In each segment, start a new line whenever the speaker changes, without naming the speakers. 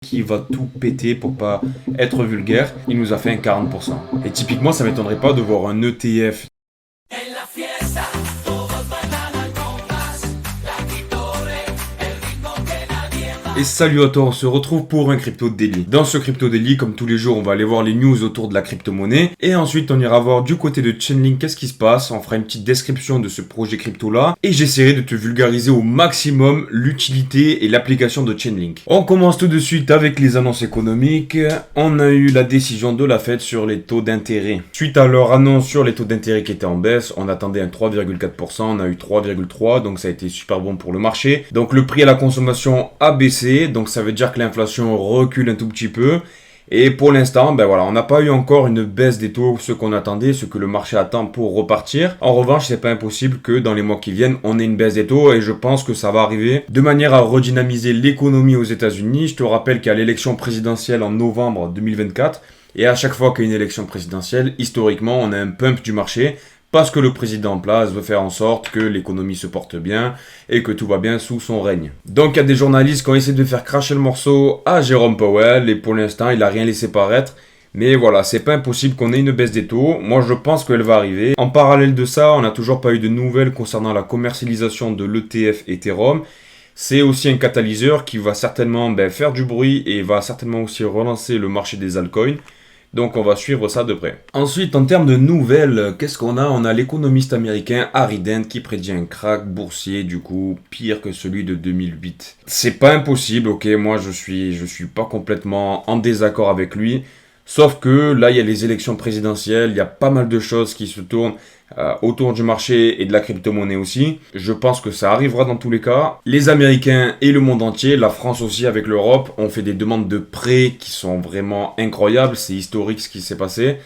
qui va tout péter pour pas être vulgaire, il nous a fait un 40%. Et typiquement, ça m'étonnerait pas de voir un ETF. Et salut à toi, on se retrouve pour un Crypto Daily. Dans ce Crypto Daily, comme tous les jours, on va aller voir les news autour de la crypto-monnaie. Et ensuite, on ira voir du côté de Chainlink qu'est-ce qui se passe. On fera une petite description de ce projet crypto-là. Et j'essaierai de te vulgariser au maximum l'utilité et l'application de Chainlink. On commence tout de suite avec les annonces économiques. On a eu la décision de la Fed sur les taux d'intérêt. Suite à leur annonce sur les taux d'intérêt qui étaient en baisse, on attendait un 3,4%. On a eu 3,3%, donc ça a été super bon pour le marché. Donc le prix à la consommation a baissé. Donc ça veut dire que l'inflation recule un tout petit peu. Et pour l'instant, on n'a pas eu encore une baisse des taux, ce qu'on attendait, ce que le marché attend pour repartir. En revanche, c'est pas impossible que dans les mois qui viennent, on ait une baisse des taux et je pense que ça va arriver de manière à redynamiser l'économie aux États-Unis. Je te rappelle qu'il y a l'élection présidentielle en novembre 2024 et à chaque fois qu'il y a une élection présidentielle, historiquement, on a un pump du marché. Parce que le président en place veut faire en sorte que l'économie se porte bien et que tout va bien sous son règne. Donc il y a des journalistes qui ont essayé de faire cracher le morceau à Jérôme Powell et pour l'instant il n'a rien laissé paraître. Mais voilà, c'est pas impossible qu'on ait une baisse des taux. Moi je pense qu'elle va arriver. En parallèle de ça, on n'a toujours pas eu de nouvelles concernant la commercialisation de l'ETF Ethereum. C'est aussi un catalyseur qui va certainement faire du bruit et va certainement aussi relancer le marché des altcoins. Donc on va suivre ça de près. Ensuite, en termes de nouvelles, qu'est-ce qu'on a? On a l'économiste américain Harry Dent qui prédit un krach boursier, du coup, pire que celui de 2008. C'est pas impossible, ok, moi je suis pas complètement en désaccord avec lui. Sauf que là, il y a les élections présidentielles, il y a pas mal de choses qui se tournent autour du marché et de la crypto-monnaie aussi. Je pense que ça arrivera dans tous les cas. Les Américains et le monde entier, la France aussi avec l'Europe, ont fait des demandes de prêts qui sont vraiment incroyables. C'est historique ce qui s'est passé.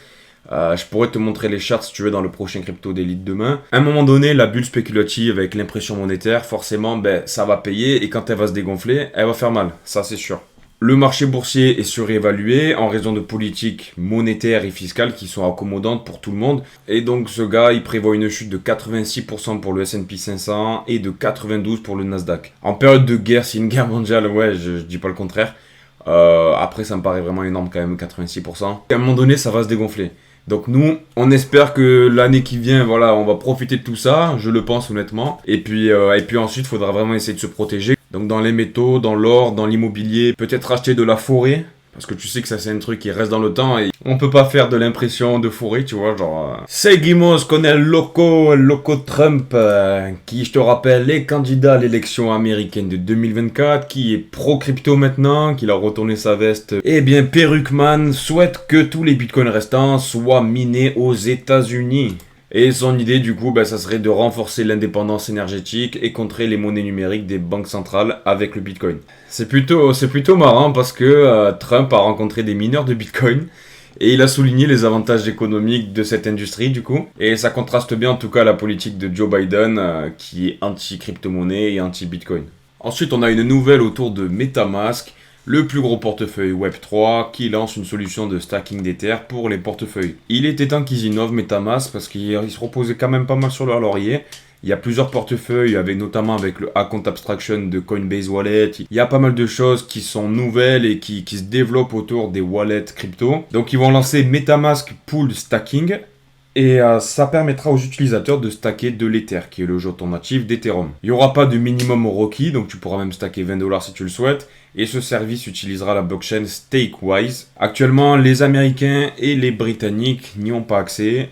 Je pourrais te montrer les charts si tu veux dans le prochain Crypto Daily de demain. À un moment donné, la bulle spéculative avec l'impression monétaire, forcément, ça va payer et quand elle va se dégonfler, elle va faire mal. Ça, c'est sûr. Le marché boursier est surévalué en raison de politiques monétaires et fiscales qui sont accommodantes pour tout le monde. Et donc ce gars, il prévoit une chute de 86% pour le S&P 500 et de 92% pour le Nasdaq. En période de guerre, c'est une guerre mondiale, ouais, je dis pas le contraire. Après, ça me paraît vraiment énorme quand même, 86%. À un moment donné, ça va se dégonfler. Donc nous, on espère que l'année qui vient, voilà, on va profiter de tout ça, je le pense honnêtement. Et puis ensuite, il faudra vraiment essayer de se protéger. Donc dans les métaux, dans l'or, dans l'immobilier, peut-être acheter de la forêt. Parce que tu sais que ça c'est un truc qui reste dans le temps et on peut pas faire de l'impression de forêt, tu vois, genre... Seguimos con el loco Trump, qui, je te rappelle, est candidat à l'élection américaine de 2024, qui est pro-crypto maintenant, qui a retourné sa veste. Eh bien, Perruqueman souhaite que tous les bitcoins restants soient minés aux États-Unis. Et son idée, du coup, ça serait de renforcer l'indépendance énergétique et contrer les monnaies numériques des banques centrales avec le Bitcoin. C'est plutôt marrant parce que Trump a rencontré des mineurs de Bitcoin et il a souligné les avantages économiques de cette industrie, du coup. Et ça contraste bien, en tout cas, la politique de Joe Biden qui est anti-crypto-monnaie et anti-Bitcoin. Ensuite, on a une nouvelle autour de MetaMask, le plus gros portefeuille Web3 qui lance une solution de stacking d'Ether pour les portefeuilles. Il était temps qu'ils innovent MetaMask parce qu'ils se reposaient quand même pas mal sur leur laurier. Il y a plusieurs portefeuilles, notamment avec le Account Abstraction de Coinbase Wallet. Il y a pas mal de choses qui sont nouvelles et qui se développent autour des wallets crypto. Donc ils vont lancer MetaMask Pool Stacking. Et ça permettra aux utilisateurs de stacker de l'Ether, qui est le jeton natif d'Ethereum. Il n'y aura pas de minimum requis, donc tu pourras même stacker 20$ si tu le souhaites. Et ce service utilisera la blockchain Stakewise. Actuellement, les Américains et les Britanniques n'y ont pas accès,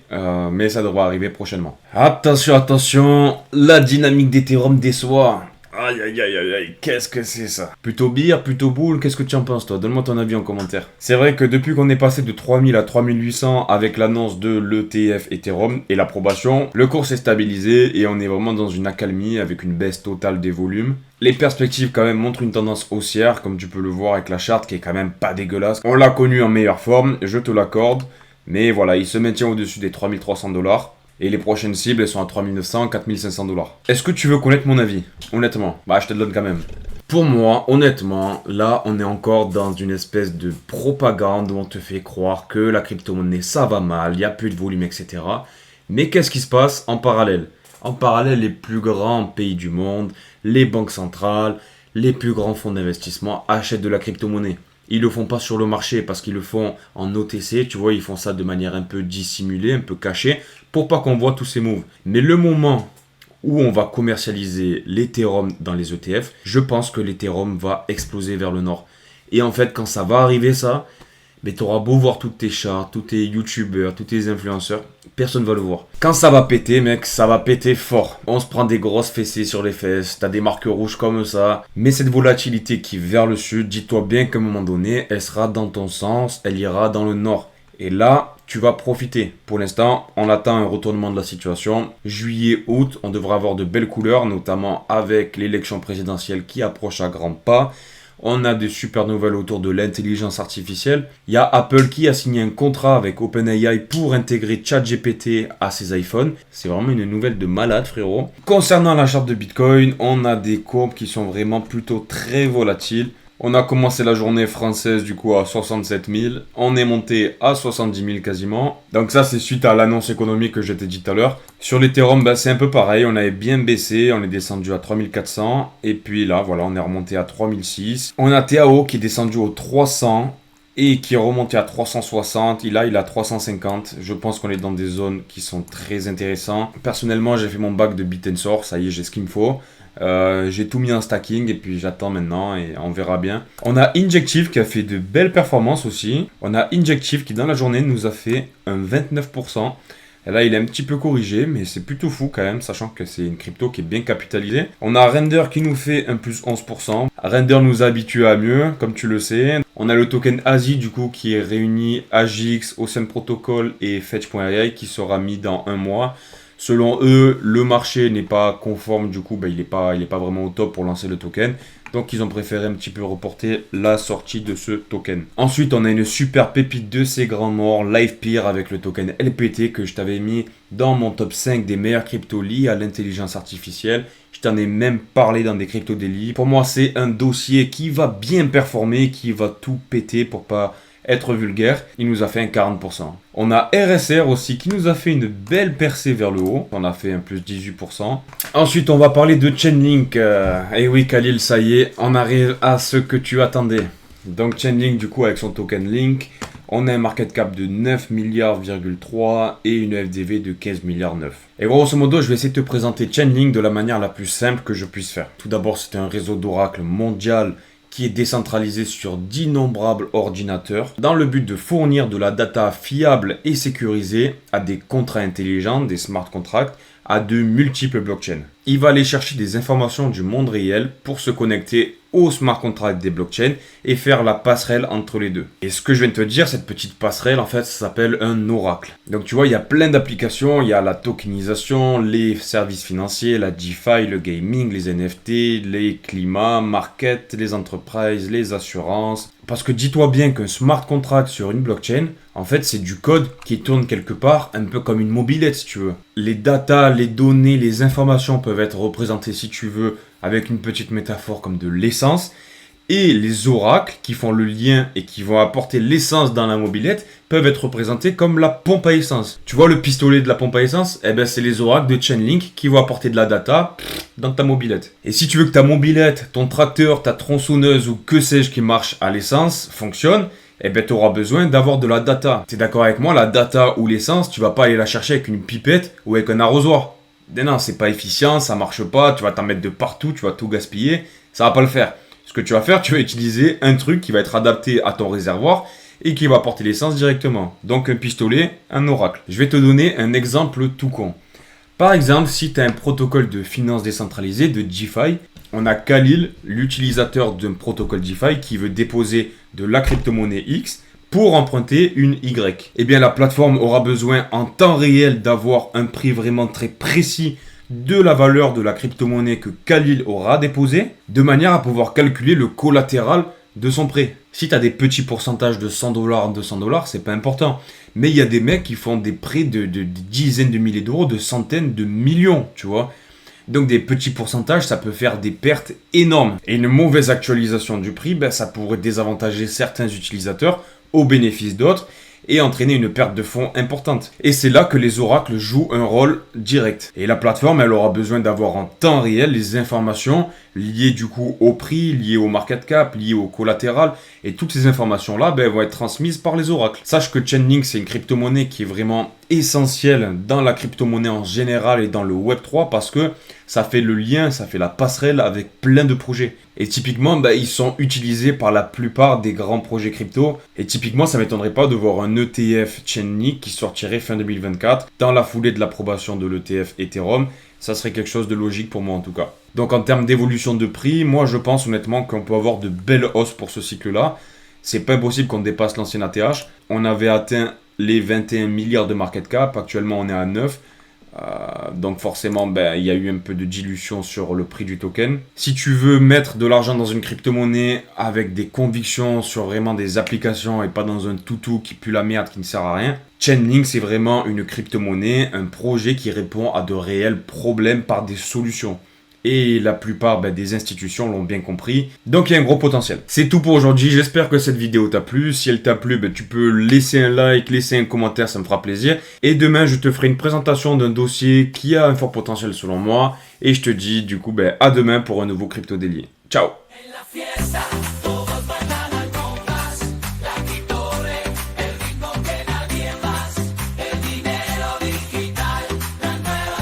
mais ça devra arriver prochainement. Attention, la dynamique d'Ethereum déçoit. Aïe, qu'est-ce que c'est ça? Plutôt beer, plutôt bull, qu'est-ce que tu en penses toi? Donne-moi ton avis en commentaire. C'est vrai que depuis qu'on est passé de 3000 à 3800 avec l'annonce de l'ETF Ethereum et l'approbation, le cours s'est stabilisé et on est vraiment dans une accalmie avec une baisse totale des volumes. Les perspectives quand même montrent une tendance haussière, comme tu peux le voir avec la charte qui est quand même pas dégueulasse. On l'a connu en meilleure forme, je te l'accorde, mais voilà, il se maintient au-dessus des 3300$. Et les prochaines cibles, elles sont à 3900, 4500$. Est-ce que tu veux connaître mon avis? Honnêtement, je te le donne quand même. Pour moi, honnêtement, là, on est encore dans une espèce de propagande où on te fait croire que la crypto-monnaie, ça va mal, il n'y a plus de volume, etc. Mais qu'est-ce qui se passe en parallèle? En parallèle, les plus grands pays du monde, les banques centrales, les plus grands fonds d'investissement achètent de la crypto-monnaie. Ils le font pas sur le marché parce qu'ils le font en OTC, tu vois, ils font ça de manière un peu dissimulée, un peu cachée, pour pas qu'on voit tous ces moves. Mais le moment où on va commercialiser l'Ethereum dans les ETF, je pense que l'Ethereum va exploser vers le nord. Et en fait, quand ça va arriver ça, mais tu auras beau voir tous tes chats, tous tes youtubeurs, tous tes influenceurs, personne va le voir. Quand ça va péter, mec, ça va péter fort. On se prend des grosses fessées sur les fesses, t'as des marques rouges comme ça. Mais cette volatilité qui vers le sud, dis-toi bien qu'à un moment donné, elle sera dans ton sens, elle ira dans le nord. Et là, tu vas profiter. Pour l'instant, on attend un retournement de la situation. Juillet, août, on devrait avoir de belles couleurs, notamment avec l'élection présidentielle qui approche à grands pas. On a des super nouvelles autour de l'intelligence artificielle. Il y a Apple qui a signé un contrat avec OpenAI pour intégrer ChatGPT à ses iPhones. C'est vraiment une nouvelle de malade, frérot. Concernant la charte de Bitcoin, on a des courbes qui sont vraiment plutôt très volatiles. On a commencé la journée française du coup à 67 000. On est monté à 70 000 quasiment. Donc ça c'est suite à l'annonce économique que je t'ai dit tout à l'heure. Sur l'Ethereum, c'est un peu pareil. On avait bien baissé. On est descendu à 3400. Et puis là, voilà, on est remonté à 3006. On a TAO qui est descendu au 300 et qui est remonté à 360. Il a 350. Je pense qu'on est dans des zones qui sont très intéressantes. Personnellement, j'ai fait mon bac de Bit and Source. Ça y est, j'ai ce qu'il me faut. J'ai tout mis en stacking et puis j'attends maintenant et on verra bien. On a Injective qui a fait de belles performances aussi. On a Injective qui dans la journée nous a fait un 29%. Et là il est un petit peu corrigé mais c'est plutôt fou quand même sachant que c'est une crypto qui est bien capitalisée. On a Render qui nous fait un plus 11%. Render nous a habitués à mieux comme tu le sais. On a le token ASI du coup qui est réuni AGX, Ocean Protocol et Fetch.ai qui sera mis dans un mois. Selon eux, le marché n'est pas conforme, du coup, il n'est pas vraiment au top pour lancer le token. Donc, ils ont préféré un petit peu reporter la sortie de ce token. Ensuite, on a une super pépite de ces grands morts, LivePeer avec le token LPT que je t'avais mis dans mon top 5 des meilleurs cryptos liés à l'intelligence artificielle. Je t'en ai même parlé dans des crypto daily. Pour moi, c'est un dossier qui va bien performer, qui va tout péter pour pas être vulgaire. Il nous a fait un 40%. On a RSR aussi qui nous a fait une belle percée vers le haut. On a fait un plus 18%. Ensuite, on va parler de Chainlink. Et oui, Khalil, ça y est, on arrive à ce que tu attendais. Donc Chainlink, du coup, avec son token Link, on a un market cap de 9 milliards,3 et une FDV de 15 milliards 9. Et grosso modo, je vais essayer de te présenter Chainlink de la manière la plus simple que je puisse faire. Tout d'abord, c'est un réseau d'oracle mondial qui est décentralisé sur d'innombrables ordinateurs dans le but de fournir de la data fiable et sécurisée à des contrats intelligents, des smart contracts, à de multiples blockchains. Il va aller chercher des informations du monde réel pour se connecter aux smart contracts des blockchains et faire la passerelle entre les deux. Et ce que je viens de te dire, cette petite passerelle, en fait, ça s'appelle un oracle. Donc tu vois, il y a plein d'applications, il y a la tokenisation, les services financiers, la DeFi, le gaming, les NFT, les climats, market, les entreprises, les assurances. Parce que dis-toi bien qu'un smart contract sur une blockchain, en fait, c'est du code qui tourne quelque part, un peu comme une mobilette, si tu veux. Les datas, les données, les informations peuvent être représentées, si tu veux, avec une petite métaphore comme de l'essence. Et les oracles qui font le lien et qui vont apporter l'essence dans la mobilette peuvent être représentés comme la pompe à essence. Tu vois le pistolet de la pompe à essence? Eh ben c'est les oracles de Chainlink qui vont apporter de la data dans ta mobilette. Et si tu veux que ta mobilette, ton tracteur, ta tronçonneuse ou que sais-je qui marche à l'essence fonctionne, eh ben tu auras besoin d'avoir de la data. Tu es d'accord avec moi? La data ou l'essence, tu vas pas aller la chercher avec une pipette ou avec un arrosoir. Non, c'est pas efficient, ça marche pas, tu vas t'en mettre de partout, tu vas tout gaspiller, ça va pas le faire. Ce que tu vas faire, tu vas utiliser un truc qui va être adapté à ton réservoir et qui va apporter l'essence directement. Donc un pistolet, un oracle. Je vais te donner un exemple tout con. Par exemple, si tu as un protocole de finance décentralisée, de DeFi, on a Khalil, l'utilisateur d'un protocole DeFi qui veut déposer de la crypto-monnaie X pour emprunter une Y. Eh bien, la plateforme aura besoin en temps réel d'avoir un prix vraiment très précis de la valeur de la crypto-monnaie que Khalil aura déposée, de manière à pouvoir calculer le collatéral de son prêt. Si tu as des petits pourcentages de $100, $200, c'est pas important. Mais il y a des mecs qui font des prêts de dizaines de milliers d'euros, de centaines de millions, tu vois. Donc des petits pourcentages, ça peut faire des pertes énormes. Et une mauvaise actualisation du prix, ça pourrait désavantager certains utilisateurs au bénéfice d'autres. et entraîner une perte de fonds importante. Et c'est là que les oracles jouent un rôle direct. Et la plateforme, elle aura besoin d'avoir en temps réel les informations liées du coup au prix, liées au market cap, liées au collatéral, et toutes ces informations-là vont être transmises par les oracles. Sache que Chainlink, c'est une crypto-monnaie qui est vraiment essentielle dans la crypto-monnaie en général et dans le Web3 parce que ça fait le lien, ça fait la passerelle avec plein de projets. Et typiquement, ils sont utilisés par la plupart des grands projets crypto. Et typiquement, ça ne m'étonnerait pas de voir un ETF Chainlink qui sortirait fin 2024 dans la foulée de l'approbation de l'ETF Ethereum. Ça serait quelque chose de logique pour moi en tout cas. Donc en termes d'évolution de prix, moi je pense honnêtement qu'on peut avoir de belles hausses pour ce cycle-là. C'est pas impossible qu'on dépasse l'ancien ATH. On avait atteint les 21 milliards de market cap, actuellement on est à 9. Donc forcément, il y a eu un peu de dilution sur le prix du token. Si tu veux mettre de l'argent dans une crypto-monnaie avec des convictions sur vraiment des applications et pas dans un toutou qui pue la merde, qui ne sert à rien, Chainlink, c'est vraiment une crypto-monnaie, un projet qui répond à de réels problèmes par des solutions. Et la plupart des institutions l'ont bien compris. Donc il y a un gros potentiel. C'est tout pour aujourd'hui. J'espère que cette vidéo t'a plu. Si elle t'a plu, tu peux laisser un like, laisser un commentaire, ça me fera plaisir. Et demain, je te ferai une présentation d'un dossier qui a un fort potentiel selon moi. Et je te dis du coup à demain pour un nouveau Crypto Daily. Ciao!